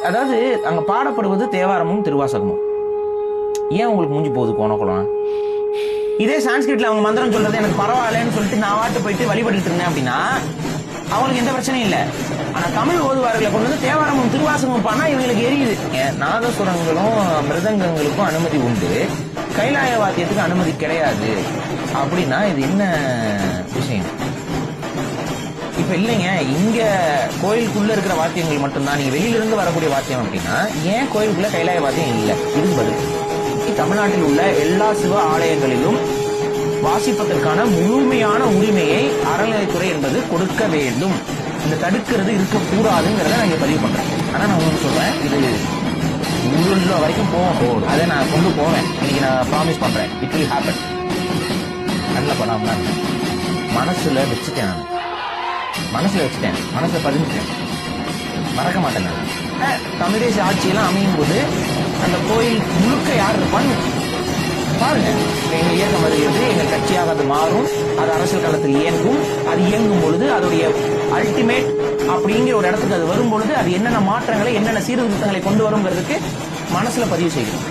அதாவது அங்க பாடப்படுவது தேவாரமும் திருவாசகமும். ஏன் உங்களுக்கு மூஞ்சி போகுது கோணக்குளம்? இதே சான்ஸ்கிரிட்ல அவங்க மந்திரம் சொல்றது எனக்கு பரவாயில்லன்னு சொல்லிட்டு நான் வாட்டு போயிட்டு வழிபட்டு இருந்தேன் அப்படின்னா அவங்களுக்கு எந்த பிரச்சனையும் இல்லை. ஆனா தமிழ் ஓதுவார்களை கொண்டு வந்து தேவாரமும் திருவாசகமும் பண்ணா இவங்களுக்கு எரியுது. நாதசுரங்களும் மிருதங்கங்களுக்கும் அனுமதி உண்டு, கைலாய வாத்தியத்துக்கு அனுமதி கிடையாது அப்படின்னா இது என்ன விஷயம்? இப்ப இல்லைங்க, இங்க கோயிலுக்குள்ள இருக்கிற வாத்தியங்கள் மட்டும்தான், நீங்க வெளியில இருந்து வரக்கூடிய வாத்தியம் அப்படின்னா ஏன் கோயிலுக்குள்ள கைலாய வாத்தியம் இல்லை? இதுக்கு பதில் தமிழ்நாட்டில் உள்ள எல்லா சிவ ஆலயங்களிலும் வாசிப்பதற்கான முழுமையான உரிமையை அறநிலையத்துறை என்பது கொடுக்க வேண்டும். இந்த தடுக்கிறது இருக்கக்கூடாதுங்கிறத நான் இங்க பதிவு பண்றேன். ஆனா நான் உங்களுக்கு சொல்றேன், இது உள்ள வரைக்கும் போகும், அதை நான் கொண்டு போவேன். இன்னைக்கு நான் ப்ராமிஸ் பண்றேன், இட் வில் ஹேப்பன். நல்ல படாம மனசுல வச்சுட்டேன், மனசுல பதிஞ்சுட்டேன், மறக்க மாட்டேன். நான் தமிழ் தேசிய ஆட்சியெல்லாம் அமையும் போது அந்த கோயில் முழுக்க யார் இருப்பான்னு பாருங்க. எங்க இயக்கம் வருகிறது, எங்க கட்சியாக அது மாறும், அது அரசியல் களத்தில் இயங்கும். அது இயங்கும் பொழுது அதோடைய அல்டிமேட் அப்படிங்கிற ஒரு இடத்துக்கு அது வரும் பொழுது அது என்னென்ன மாற்றங்களை என்னென்ன சீர்திருத்தங்களை கொண்டு வருங்கிறதுக்கு மனசுல பதிவு செய்யும்.